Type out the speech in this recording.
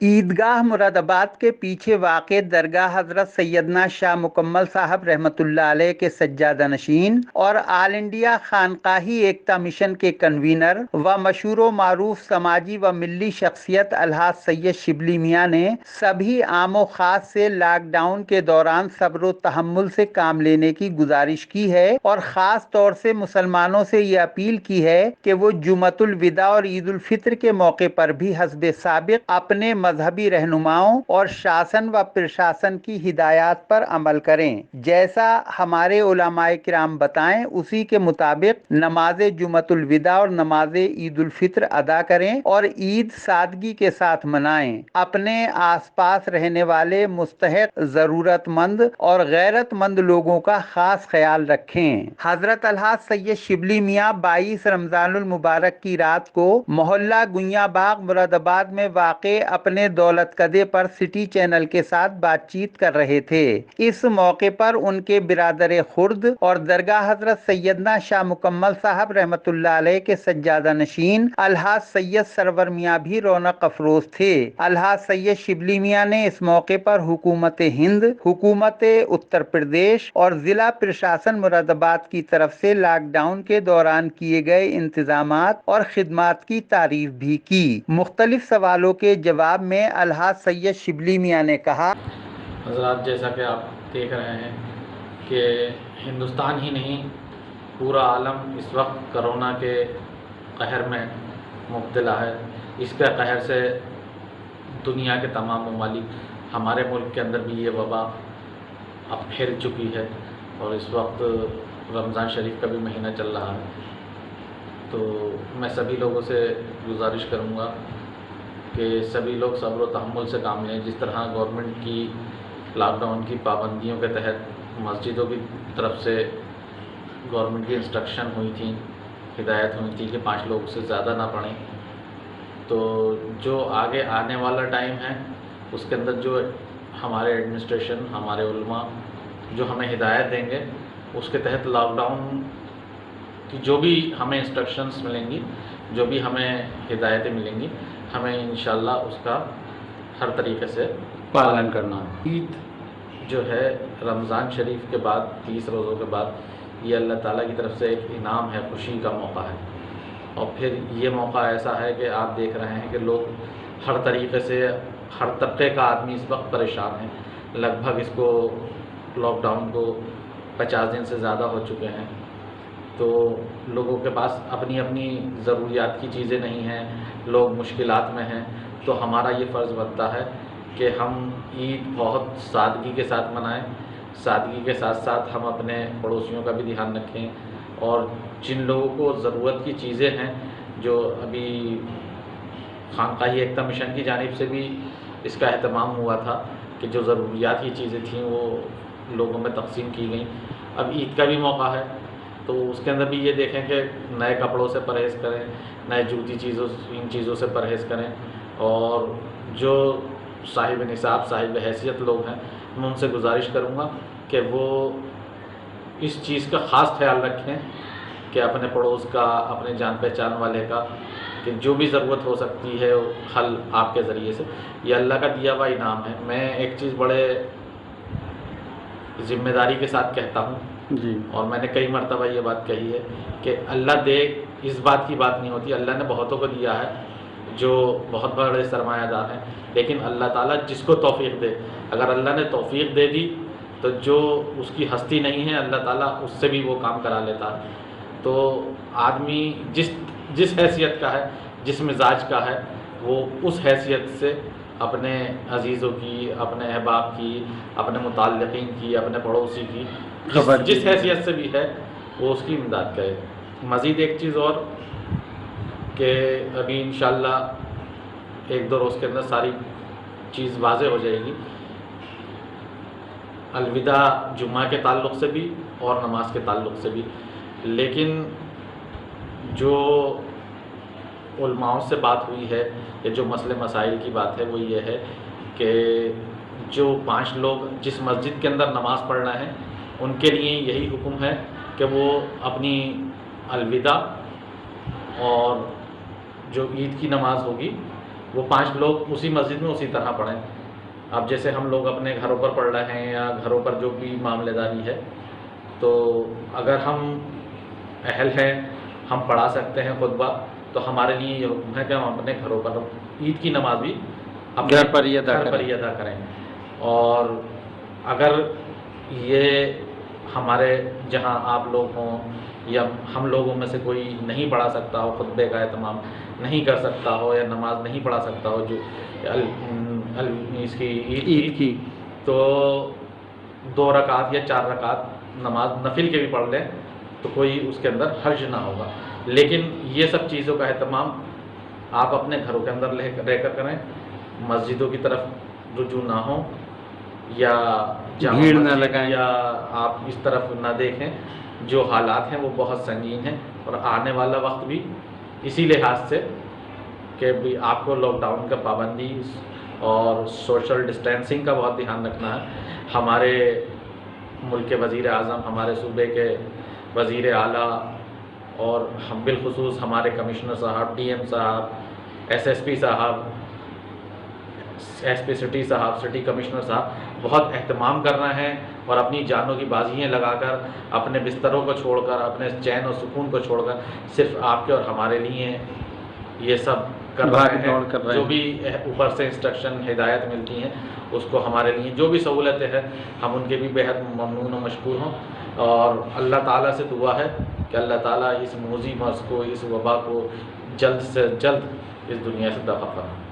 عیدگاہ مرادآباد کے پیچھے واقع درگاہ حضرت سیدنا شاہ مکمل صاحب رحمۃ اللہ علیہ کے سجادہ نشین اور آل انڈیا خانقاہی ایکتا مشن کے کنوینر و مشہور و معروف سماجی و ملی شخصیت الحاج سید شبلی میاں نے سبھی عام و خاص سے لاک ڈاؤن کے دوران صبر و تحمل سے کام لینے کی گزارش کی ہے اور خاص طور سے مسلمانوں سے یہ اپیل کی ہے کہ وہ جمعۃ الوداع اور عید الفطر کے موقع پر بھی حسب سابق اپنے مذہبی رہنماؤں اور شاسن و پرشاسن کی ہدایات پر عمل کریں۔ جیسا ہمارے علماء کرام بتائیں اسی کے مطابق نماز جمعۃ الوداع اور نماز عید الفطر ادا کریں اور عید سادگی کے ساتھ منائیں۔ اپنے آس پاس رہنے والے مستحق، ضرورت مند اور غیرت مند لوگوں کا خاص خیال رکھیں۔ حضرت الحاج سید شبلی میاں 22 رمضان المبارک کی رات کو محلہ گوئیاں باغ مرادآباد میں واقع اپنے دولت کدے پر سٹی چینل کے ساتھ بات چیت کر رہے تھے۔ اس موقع پر ان کے برادر خرد اور درگاہ حضرت سیدنا شاہ مکمل صاحب رحمۃ اللہ علیہ کے سجادہ نشین الحاج سید سرور میاں بھی رونق افروز تھے۔ الحاج سید شبلی میاں نے اس موقع پر حکومت ہند، حکومت اتر پردیش اور ضلع پرشاسن مرادآباد کی طرف سے لاک ڈاؤن کے دوران کیے گئے انتظامات اور خدمات کی تعریف بھی کی۔ مختلف سوالوں کے جواب میں الحاج سید شبلی میاں نے کہا: حضرات، جیسا کہ آپ دیکھ رہے ہیں کہ ہندوستان ہی نہیں پورا عالم اس وقت کرونا کے قہر میں مبتلا ہے۔ اس کے قہر سے دنیا کے تمام ممالک، ہمارے ملک کے اندر بھی یہ وبا اب پھیل چکی ہے اور اس وقت رمضان شریف کا بھی مہینہ چل رہا ہے۔ تو میں سبھی لوگوں سے گزارش کروں گا کہ سبھی لوگ صبر و تحمل سے کام لیں۔ جس طرح گورنمنٹ کی لاک ڈاؤن کی پابندیوں کے تحت مسجدوں کی طرف سے گورنمنٹ کی انسٹرکشن ہوئی تھی، ہدایت ہوئی تھی کہ 5 لوگ سے زیادہ نہ پڑھیں، تو جو آگے آنے والا ٹائم ہے اس کے اندر جو ہمارے ایڈمنسٹریشن، ہمارے علماء جو ہمیں ہدایت دیں گے، اس کے تحت لاک ڈاؤن کی جو بھی ہمیں انسٹرکشنز ملیں گی، جو بھی ہمیں ہدایتیں ملیں گی، ہمیں انشاءاللہ اس کا ہر طریقے سے پالن کرنا۔ عید جو ہے رمضان شریف کے بعد 30 روزوں کے بعد یہ اللہ تعالیٰ کی طرف سے ایک انعام ہے، خوشی کا موقع ہے۔ اور پھر یہ موقع ایسا ہے کہ آپ دیکھ رہے ہیں کہ لوگ ہر طریقے سے، ہر طبقے کا آدمی اس وقت پریشان ہے۔ لگ بھگ اس کو لاک ڈاؤن کو 50 دن سے زیادہ ہو چکے ہیں، تو لوگوں کے پاس اپنی اپنی ضروریات کی چیزیں نہیں ہیں، لوگ مشکلات میں ہیں۔ تو ہمارا یہ فرض بنتا ہے کہ ہم عید بہت سادگی کے ساتھ منائیں، سادگی کے ساتھ ساتھ ہم اپنے پڑوسیوں کا بھی دھیان رکھیں، اور جن لوگوں کو ضرورت کی چیزیں ہیں، جو ابھی خانقاہی ایکتا مشن کی جانب سے بھی اس کا اہتمام ہوا تھا کہ جو ضروریات کی چیزیں تھیں وہ لوگوں میں تقسیم کی گئیں۔ اب عید کا بھی موقع ہے تو اس کے اندر بھی یہ دیکھیں کہ نئے کپڑوں سے پرہیز کریں، نئے جوتی چیزوں، ان چیزوں سے پرہیز کریں، اور جو صاحب نصاب، صاحب حیثیت لوگ ہیں، میں ان سے گزارش کروں گا کہ وہ اس چیز کا خاص خیال رکھیں کہ اپنے پڑوس کا، اپنے جان پہچان والے کا، کہ جو بھی ضرورت ہو سکتی ہے حل آپ کے ذریعے سے، یہ اللہ کا دیا ہوا انعام ہے۔ میں ایک چیز بڑے ذمہ داری کے ساتھ کہتا ہوں جی، اور میں نے کئی مرتبہ یہ بات کہی ہے کہ اللہ دے اس بات کی بات نہیں ہوتی، اللہ نے بہتوں کو دیا ہے جو بہت بڑے سرمایہ دار ہیں، لیکن اللہ تعالیٰ جس کو توفیق دے، اگر اللہ نے توفیق دے دی تو جو اس کی ہستی نہیں ہے اللہ تعالیٰ اس سے بھی وہ کام کرا لیتا ہے۔ تو آدمی جس حیثیت کا ہے، جس مزاج کا ہے، وہ اس حیثیت سے اپنے عزیزوں کی، اپنے احباب کی، اپنے متعلقین کی، اپنے پڑوسی کی، جس حیثیت سے بھی ہے وہ اس کی امداد کرے۔ مزید ایک چیز اور کہ ابھی انشاءاللہ 1-2 روز کے اندر ساری چیز واضح ہو جائے گی، الوداع جمعہ کے تعلق سے بھی اور نماز کے تعلق سے بھی، لیکن جو علماء سے بات ہوئی ہے یا جو مسئلے مسائل کی بات ہے وہ یہ ہے کہ جو 5 لوگ جس مسجد کے اندر نماز پڑھ رہے ہیں ان کے لیے یہی حکم ہے کہ وہ اپنی الوداع اور جو عید کی نماز ہوگی وہ 5 لوگ اسی مسجد میں اسی طرح پڑھیں. اب جیسے ہم لوگ اپنے گھروں پر پڑھ رہے ہیں یا گھروں پر جو بھی معاملے داری ہے، تو اگر ہم اہل ہیں، ہم پڑھا سکتے ہیں خطبہ، تو ہمارے لیے یہ حکم ہے کہ ہم اپنے گھروں پر عید کی نماز بھی اپنے گھر پر ہی ادا کریں. اور اگر یہ ہمارے جہاں آپ لوگ ہوں یا ہم لوگوں میں سے کوئی نہیں پڑھا سکتا ہو، خطبے کا اہتمام نہیں کر سکتا ہو یا نماز نہیں پڑھا سکتا ہو جو اس کی عید کی، تو 2 رکعت یا 4 رکعت نماز نفل کے بھی پڑھ لیں تو کوئی اس کے اندر حرج نہ ہوگا. لیکن یہ سب چیزوں کا اہتمام آپ اپنے گھروں کے اندر رہ کر کریں، مسجدوں کی طرف رجوع نہ ہوں یا جامع بھیڑ نہ مسجد لگائیں یا آپ اس طرف نہ دیکھیں. جو حالات ہیں وہ بہت سنگین ہیں، اور آنے والا وقت بھی اسی لحاظ سے کہ بھی آپ کو لاک ڈاؤن کا پابندی اور سوشل ڈسٹینسنگ کا بہت دھیان رکھنا ہے. ہمارے ملک کے وزیر اعظم، ہمارے صوبے کے وزیر اعلیٰ اور ہم بالخصوص ہمارے کمشنر صاحب، ڈی ایم صاحب، ایس ایس پی صاحب، ایس پی سٹی صاحب، سٹی کمشنر صاحب بہت اہتمام کر رہے ہیں، اور اپنی جانوں کی بازیاں لگا کر، اپنے بستروں کو چھوڑ کر، اپنے چین و سکون کو چھوڑ کر صرف آپ کے اور ہمارے لیے یہ سب کر رہے ہیں. جو بھی اوپر سے انسٹرکشن، ہدایت ملتی ہیں اس کو ہمارے لیے جو بھی سہولتیں ہیں ہم ان کے بھی بےحد ممنون و مشکور ہوں. اور اللہ تعالیٰ سے دعا ہے کہ اللہ تعالیٰ اس موذی مرض کو، اس وبا کو جلد سے جلد اس دنیا سے دفع فرمائے.